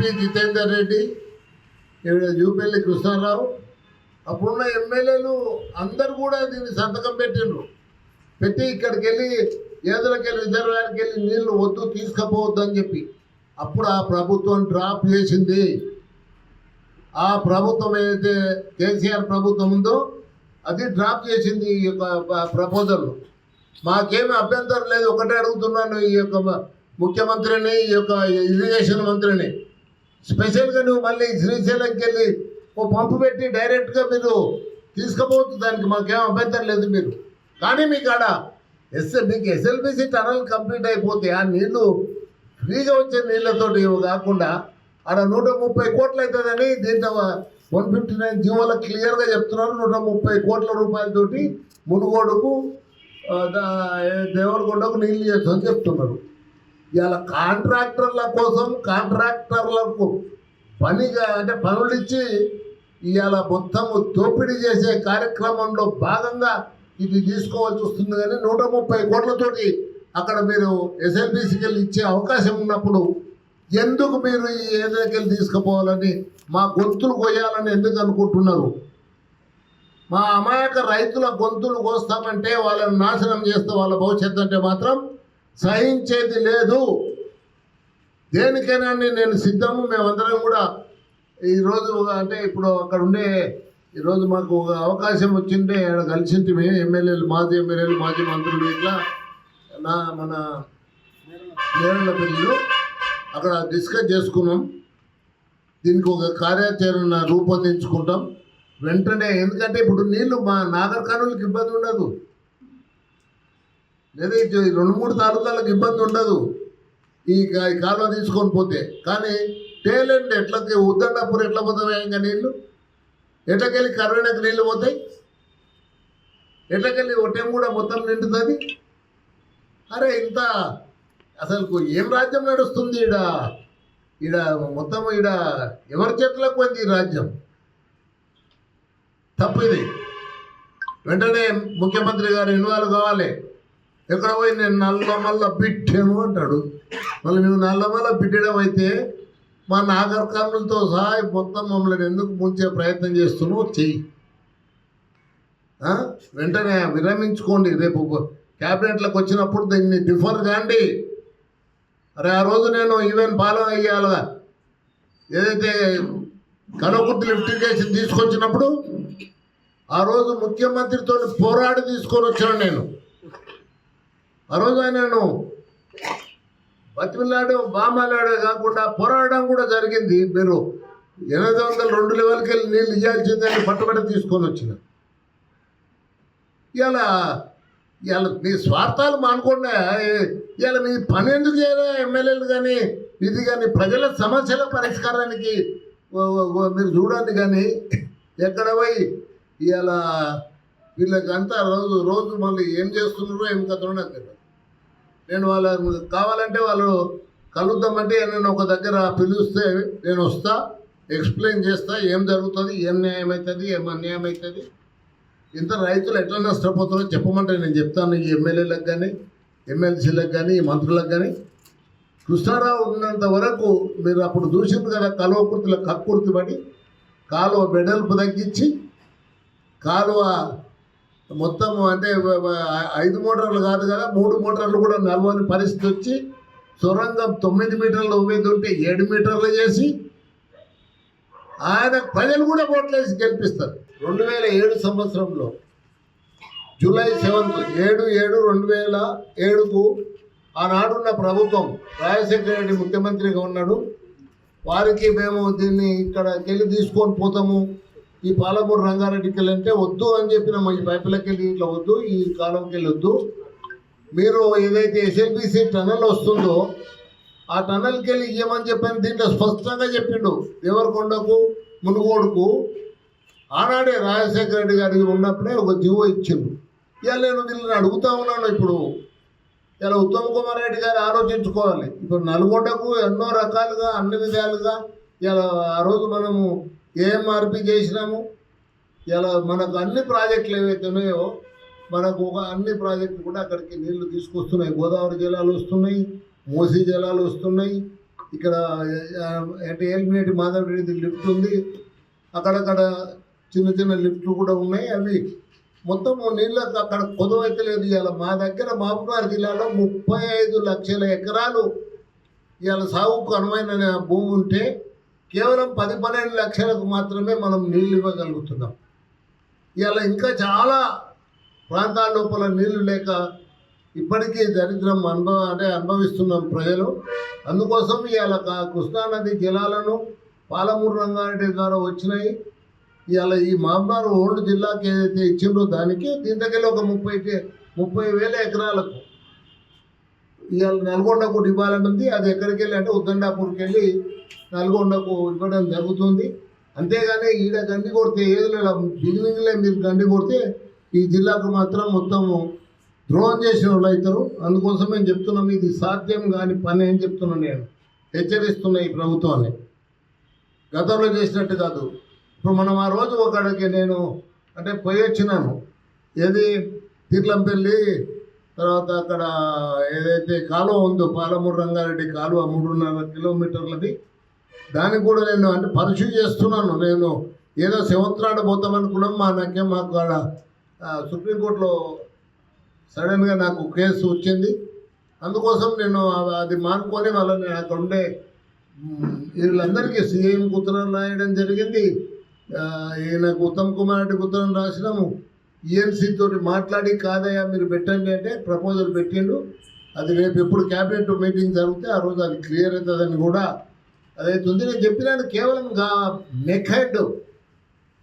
MP Jitender Reddy, Jupally Krishnarao, అప్పుడున్న ఎమ్మెల్యేలు అందరు కూడా దీన్ని సంతకం పెట్టిండ్రు. పెట్టి ఇక్కడికి వెళ్ళి ఏదులకి వెళ్ళి రిజర్వాయర్కి వెళ్ళి నీళ్లు వద్దు తీసుకుపోవద్దు అని చెప్పి అప్పుడు ఆ ప్రభుత్వం డ్రాప్ చేసింది. ఆ ప్రభుత్వం ఏదైతే కేసీఆర్ ప్రభుత్వం ఉందో అది డ్రాప్ చేసింది ఈ యొక్క ప్రపోజల్. మాకేమీ అభ్యంతరం లేదు. ఒకటే అడుగుతున్నాను ఈ యొక్క ముఖ్యమంత్రిని, ఈ యొక్క ఇరిగేషన్ మంత్రిని, స్పెషల్గా నువ్వు మళ్ళీ శ్రీశైలంకి వెళ్ళి ఓ పంపు పెట్టి డైరెక్ట్గా మీరు తీసుకుపోవచ్చు, దానికి మాకేం అభ్యంతరం లేదు మీరు. కానీ మీకు ఆడ మీకు ఎస్ఎల్బిసి టనల్ కంప్లీట్ అయిపోతే ఆ నీళ్లు ఫ్రీగా వచ్చే నీళ్ళతోటి కాకుండా ఆడ 130 కోట్లు అవుతుందని దీంట్లో 159 జీవోలో క్లియర్గా చెప్తున్నారు. 130 కోట్ల రూపాయలతోటి మునుగోడుకు దేవరకొండకు నీళ్ళు చేస్తామని చెప్తున్నారు. ఇవాళ కాంట్రాక్టర్ల కోసం కాంట్రాక్టర్లకు పనిగా అంటే పనులు ఇచ్చి ఇవాళ మొత్తం దోపిడీ చేసే కార్యక్రమంలో భాగంగా ఇది తీసుకోవాల్సి వస్తుంది. కానీ 130 కోట్లతోటి అక్కడ మీరు ఎస్ఎల్బిసికి వెళ్ళి ఇచ్చే అవకాశం ఉన్నప్పుడు ఎందుకు మీరు ఈ ఏదైనా తీసుకుపోవాలని, మా గొంతులు కొయ్యాలని ఎందుకు అనుకుంటున్నారు? మా అమాయక రైతుల గొంతులు కోస్తామంటే వాళ్ళని నాశనం చేస్తే వాళ్ళ భవిష్యత్తు అంటే మాత్రం సహించేది లేదు. దేనికైనా నేను సిద్ధము. మేమందరం కూడా ఈరోజు అంటే ఇప్పుడు అక్కడ ఉండే ఈరోజు మాకు ఒక అవకాశం వచ్చింటే అక్కడ కలిసింటి ఎమ్మెల్యేలు, మాజీ ఎమ్మెల్యేలు, మాజీ మంత్రులు ఇట్లా మన నేరళ్ళపల్లిలో అక్కడ డిస్కస్ చేసుకున్నాం. దీనికి ఒక కార్యాచరణ రూపొందించుకుంటాం వెంటనే. ఎందుకంటే ఇప్పుడు నీళ్లు మా నాగర్ కర్నూలుకి ఇబ్బంది ఉండదు, లేదా 2-3 తాలూకాలకు ఇబ్బంది ఉండదు ఈ కాలువ తీసుకొని పోతే. కానీ టేలెంట్ ఎట్లకి ఉద్దండపూర్ ఎట్లా పోతాయి ఇంకా నీళ్ళు, ఎట్లకెళ్ళి కర్వేనకు నీళ్ళు పోతాయి, ఎట్లకెళ్ళి ఒట్టెం కూడా మొత్తం నిండుతుంది. అరే ఇంత అసలు ఏం రాజ్యం నడుస్తుంది ఈడ మొత్తం ఈడ ఎవరి చేతులకు పోయింది ఈ రాజ్యం? తప్పు ఇది. వెంటనే ముఖ్యమంత్రి గారు ఇన్వాల్వ్ కావాలి. ఎక్కడ పోయి నేను నల్లమల్ల బిడ్డను అంటాడు. మళ్ళీ నువ్వు నల్లమల్ల బిడ్డడం అయితే మా నాగర్ కర్నూలుతో సహా మొత్తం మమ్మల్ని ఎందుకు ముంచే ప్రయత్నం చేస్తున్నావు? చెయ్యి. వెంటనే విరమించుకోండి. రేపు క్యాబినెట్లకు వచ్చినప్పుడు దీన్ని డిఫర్ కాండి. అరే ఆ రోజు నేను ఈవెన్ ఫాలో అయ్యాలుగా ఏదైతే కనకుర్తి లిఫ్టిగేషన్ తీసుకొచ్చినప్పుడు ఆ రోజు ముఖ్యమంత్రితో పోరాడి తీసుకొని వచ్చాను నేను. ఆ రోజు ఆయనను బతిమిలాడు బామాలాడే కాకుండా పోరాడడం కూడా జరిగింది. మీరు 802 లెవెల్కి వెళ్ళి నీళ్ళు ఇవ్వాల్సిందని పట్టుబడి తీసుకొని వచ్చిన. ఇవాళ మీ స్వార్థాలు మానుకోండి. ఇవాళ మీ పని ఎందుకు చేయరా ఎమ్మెల్యేలు కానీ ఇది కానీ ప్రజల సమస్యల పరిష్కారానికి మీరు చూడండి. కానీ ఎక్కడ పోయి ఇవాళ వీళ్ళకంతా రోజు మళ్ళీ ఏం చేస్తున్నారో ఏం కథలో నాకు తెలియదు. నేను వాళ్ళ కావాలంటే వాళ్ళు కలుద్దామంటే నేను ఒక దగ్గర పిలిస్తే నేను వస్తా, ఎక్స్ప్లెయిన్ చేస్తా ఏం జరుగుతుంది, ఏం న్యాయం అవుతుంది, ఏం అన్యాయం అవుతుంది, ఇంత రైతులు ఎట్లా నష్టపోతారో చెప్పమంటే నేను చెప్తాను. ఈ ఎమ్మెల్యేలకు కానీ ఎమ్మెల్సీలకు కానీ ఈ మంత్రులకు కానీ. కృష్ణారావు ఉన్నంత వరకు మీరు అప్పుడు చూసింది కదా, కలువకుర్తిలో కక్కుర్తి పడి కాలువ వెడల్పు తగ్గించి కాలువ మొత్తం అంటే 5 మోటార్లు కాదు కదా 3 మోటార్లు కూడా నలవని పరిస్థితి వచ్చి సొరంగం 9 మీటర్లు ఉమ్మేది ఉంటే 7 మీటర్లు చేసి ఆయన ప్రజలు కూడా ఓట్లేసి గెలిపిస్తారు. 2007 సంవత్సరంలో జూలై 7th 7/7/2007కు ఆనాడున్న ప్రభుత్వం రాజశేఖర రెడ్డి ముఖ్యమంత్రిగా ఉన్నాడు. వారికి మేము దీన్ని ఇక్కడికి వెళ్ళి తీసుకొని పోతాము, ఈ పాలమూరు రంగారెడ్డికి వెళ్ళి అంటే వద్దు అని చెప్పినాము. ఈ పైపులకి వెళ్ళి ఇట్లా వద్దు, ఈ కాలంకి వెళ్ళి వద్దు, మీరు ఏదైతే ఎస్ఎల్బిసి టనల్ వస్తుందో ఆ టనల్కి వెళ్ళి ఇవ్వమని చెప్పాను. దీంట్లో స్పష్టంగా చెప్పిండు. దేవరకొండకు మునుగోడుకు ఆనాడే రాజశేఖర రెడ్డి గారికి ఉన్నప్పుడే ఒక జీవో ఇచ్చిండు. ఇవాళ నేను వీళ్ళని అడుగుతూ ఉన్నాను. ఇప్పుడు ఇలా ఉత్తమ్ కుమార్ రెడ్డి గారు ఆలోచించుకోవాలి. ఇప్పుడు నల్గొండకు ఎన్నో రకాలుగా అన్ని విధాలుగా ఇలా ఆ రోజు మనము ఏఎంఆర్పి చేసినాము. ఇలా మనకు అన్ని ప్రాజెక్టులు ఏవైతే ఉన్నాయో మనకు అన్ని ప్రాజెక్టులు కూడా అక్కడికి నీళ్లు తీసుకొస్తున్నాయి. గోదావరి జలాలు వస్తున్నాయి, మూసీ జలాలు వస్తున్నాయి, ఇక్కడ అంటే ఏలిమినేటి మాధవ్ రెడ్డి లిఫ్ట్ ఉంది, అక్కడక్కడ చిన్న చిన్న లిఫ్ట్లు కూడా ఉన్నాయి. అవి మొత్తము నీళ్ళకు అక్కడ కొదవైతే లేదు. ఇవాళ మా దగ్గర మహబూబ్నగర్ జిల్లాలో 35 లక్షల ఎకరాలు ఇవాళ సాగుకు అనువైన భూమి ఉంటే కేవలం 10-12 లక్షలకు మాత్రమే మనం నీళ్ళు ఇవ్వగలుగుతున్నాం. ఇవాళ ఇంకా చాలా ప్రాంతాల లోపల నీళ్లు లేక ఇప్పటికీ దరిద్రం అనుభవిస్తున్నాం ప్రజలు. అందుకోసం ఇవాళ కృష్ణానది జలాలను పాలమూరు రంగారెడ్డి ద్వారా వచ్చినాయి. ఇవాళ ఈ మహబూబ్నగర్ ఓల్డ్ జిల్లాకి ఏదైతే ఇచ్చిందో దానికి దీంట్లోకెళ్ళి ఒక 30,000 ఎకరాలకు ఇవాళ నల్గొండకు ఇవ్వాలని ఉంది. అది ఎక్కడికి వెళ్ళి అంటే ఉద్దండాపూర్కి వెళ్ళి నల్గొండకు ఇవ్వడం జరుగుతుంది. అంతేగాని ఈడ గండి కొడితే ఏదో బిగినింగ్లే మీరు గండి కొడితే ఈ జిల్లాకు మాత్రం మొత్తము ద్రోహం చేసిన వాళ్ళు అవుతారు. అందుకోసం మేము చెప్తున్నాం, ఇది సాధ్యం కాని పని అని చెప్తున్నాను. నేను హెచ్చరిస్తున్నా ఈ ప్రభుత్వాన్ని, గతంలో చేసినట్టు కాదు. ఇప్పుడు మనం ఆ రోజు ఒకడికి నేను అంటే పోయి వచ్చినాను, ఏది తీర్లంపల్లి తర్వాత అక్కడ ఏదైతే కాలువ ఉందో పాలమూరు రంగారెడ్డి కాలువ 3.5 కిలోమీటర్లది, దానికి కూడా నేను అంటే పరిశు చేస్తున్నాను. నేను ఏదో సెవెంత్రాడు పోతామనుకున్నాం, మాకు ఆడ సుప్రీంకోర్టులో సడన్గా నాకు కేసు వచ్చింది. అందుకోసం నేను అది మానుకొని వాళ్ళని అక్కడ ఉండే వీళ్ళందరికీ సీఎంకి ఉత్తరం రాయడం జరిగింది. ఈయనకు ఉత్తమ్ కుమార్ రెడ్డికి ఉత్తరం రాసినాము. ఈఎన్సీ తోటి మాట్లాడి కాదయ్యా మీరు పెట్టండి అంటే ప్రపోజల్ పెట్టిండు. అది రేపు ఎప్పుడు క్యాబినెట్ మీటింగ్ జరిగితే ఆ రోజు అది క్లియర్ అవుతుందని కూడా అదైతుంది. నేను చెప్పినాను, కేవలం నెక్ హెడ్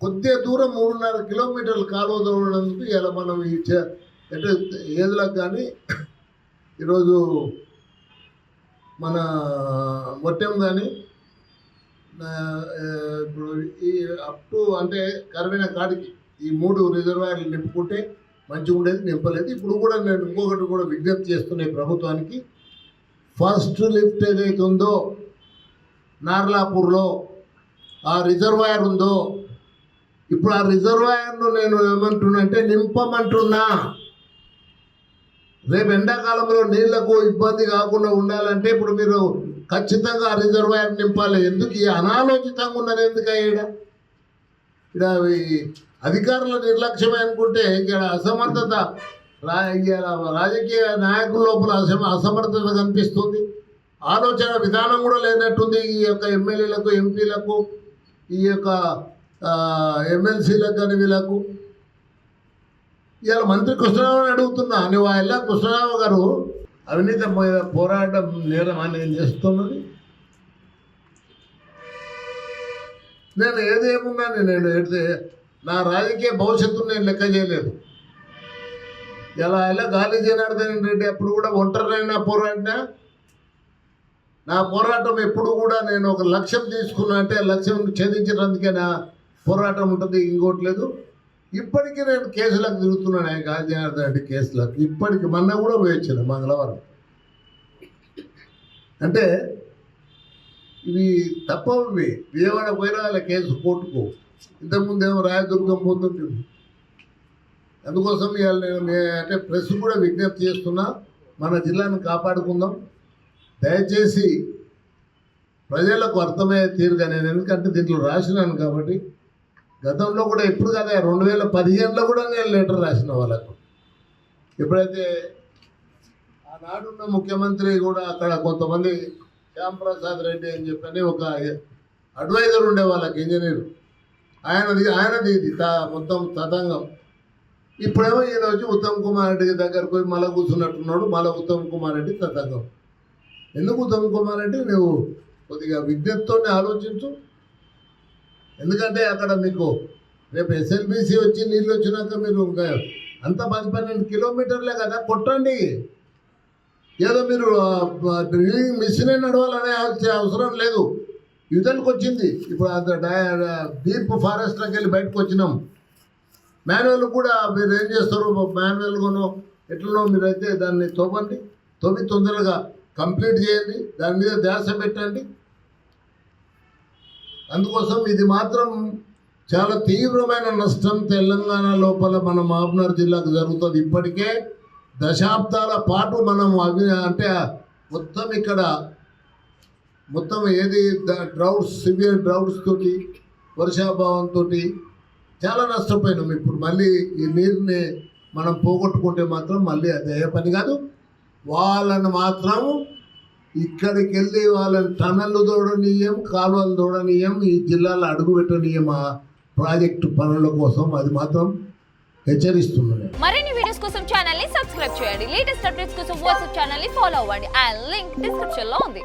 కొద్దిగా దూరం 3.5 కిలోమీటర్లు కాలువ తోడినందుకు ఇలా మనం అంటే ఏదులకు కానీ ఈరోజు మన మొట్టం కానీ ఇప్పుడు ఈ అప్ టు అంటే కరవైన కాడికి ఈ 3 రిజర్వాయర్లు నింపుకుంటే మంచిగా ఉండేది, నింపలేదు. ఇప్పుడు కూడా నేను ఇంకొకటి కూడా విజ్ఞప్తి చేస్తున్నాయి ప్రభుత్వానికి. ఫస్ట్ లిఫ్ట్ ఏదైతే ఉందో నార్లాపూర్లో ఆ రిజర్వాయర్ ఉందో, ఇప్పుడు ఆ రిజర్వాయర్ను నేను ఏమంటున్నా అంటే నింపమంటున్నా. రేపు ఎండాకాలంలో నీళ్లకు ఇబ్బంది కాకుండా ఉండాలంటే ఇప్పుడు మీరు ఖచ్చితంగా ఆ రిజర్వాయర్ నింపాలి. ఎందుకు ఈ అనాలోచితంగా ఉన్నది? ఎందుకు ఇక్కడ అధికారుల నిర్లక్ష్యమే అనుకుంటే ఇక్కడ అసమర్థత, రాజకీయ నాయకుల లోపల అసమర్థత కనిపిస్తుంది. ఆలోచన విధానం కూడా లేనట్టుంది ఈ యొక్క ఎమ్మెల్యేలకు, ఎంపీలకు, ఈ యొక్క ఎమ్మెల్సీలకు కానీ వీళ్ళకు. ఇవాళ మంత్రి కృష్ణరావుని అడుగుతున్నా, నువ్వు ఇలా కృష్ణరావు గారు అవినీతి మీద పోరాటం నేరం అనేది చేస్తున్నది. నేను ఏదేమున్నా నేను నా రాజకీయ భవిష్యత్తును నేను లెక్క చేయలేదు. ఇలా గాలి జనార్దన్ రెడ్డి అప్పుడు కూడా ఒంటరినైనా పోరాడినా నా పోరాటం ఎప్పుడు కూడా నేను ఒక లక్ష్యం తీసుకున్నా అంటే లక్ష్యం ఛేదించడానికే నా పోరాటం ఉంటుంది, ఇంకోటి లేదు. ఇప్పటికీ నేను కేసులకు తిరుగుతున్నాను, గాలి జనార్దన్ రెడ్డి కేసులకు. ఇప్పటికి మొన్న కూడా పోయొచ్చాను మంగళవారం. అంటే ఇవి తప్పవి. విజయవాడ పోయినా వాళ్ళ కేసు కోర్టుకు, ఇంతకుముందు ఏమో రాయదుర్గం పోతుంటుంది. అందుకోసం ఇవాళ నేను అంటే ప్రెస్ కూడా విజ్ఞప్తి చేస్తున్నా, మన జిల్లాను కాపాడుకుందాం. దయచేసి ప్రజలకు అర్థమయ్యే తీరుగా నేను, ఎందుకంటే దీంట్లో రాసినాను కాబట్టి. గతంలో కూడా ఎప్పుడు కదా 2015లో కూడా నేను లెటర్ రాసిన వాళ్ళకు. ఎప్పుడైతే ఆనాడున్న ముఖ్యమంత్రి కూడా అక్కడ కొంతమంది శ్యాంప్రసాద్ రెడ్డి అని చెప్పని ఒక అడ్వైజర్ ఉండే వాళ్ళకి, ఇంజనీర్, ఆయనది ఇది మొత్తం తతంగం. ఇప్పుడేమో ఈయన వచ్చి ఉత్తమ్ కుమార్ రెడ్డి దగ్గరకు పోయి మళ్ళీ కూర్చున్నట్టున్నాడు. మళ్ళీ ఉత్తమ్ కుమార్ రెడ్డి తతంగం. ఎందుకు ఉత్తమ్ కుమార్ రెడ్డి? నువ్వు కొద్దిగా విజ్ఞతతో ఆలోచించు. ఎందుకంటే అక్కడ మీకు రేపు ఎస్ఎల్బిసి వచ్చి నీళ్ళు వచ్చినాక మీరు అంత 10-12 కిలోమీటర్లే కదా, కొట్టండి. ఏదో మీరు డ్రిల్లింగ్ మిషనే నడవాలనే అవసరం లేదు. యువతలకు వచ్చింది. ఇప్పుడు డీప్ ఫారెస్ట్లోకి వెళ్ళి బయటకు వచ్చినాం. మాన్యువల్ కూడా మీరు ఏం చేస్తారు, మాన్యువల్గానో ఎట్లనో మీరైతే దాన్ని తవ్వి తొందరగా కంప్లీట్ చేయండి, దాని మీద ధ్యాస పెట్టండి. అందుకోసం ఇది మాత్రం చాలా తీవ్రమైన నష్టం తెలంగాణ లోపల మన మహబూబ్నగర్ జిల్లాకు జరుగుతుంది. ఇప్పటికే దశాబ్దాల పాటు మనం అంటే మొత్తం ఇక్కడ మొత్తం ఏది డ్రౌట్స్, సివియర్ డ్రౌట్స్ తోటి, వర్షాభావంతో చాలా నష్టపోయినాం. ఇప్పుడు మళ్ళీ ఈ నీరుని మనం పోగొట్టుకుంటే మాత్రం మళ్ళీ అదే పని కాదు. వాళ్ళని మాత్రం ఇక్కడికి వెళ్ళి వాళ్ళని టనళ్ళు తోడనీయం, కాలువలు తోడనీయం, ఈ జిల్లాలో అడుగు పెట్టనీయం ఆ ప్రాజెక్టు పనుల కోసం. అది మాత్రం హెచ్చరిస్తున్నాను. మరిన్ని వీడియోస్ కోసం ఛానల్ ని సబ్స్క్రైబ్ చేయండి. లేటెస్ట్ అప్డేట్స్ కోసం వాట్సాప్ ఛానల్ ని ఫాలో అవ్వండి. ఆ లింక్ డిస్క్రిప్షన్ లో ఉంది.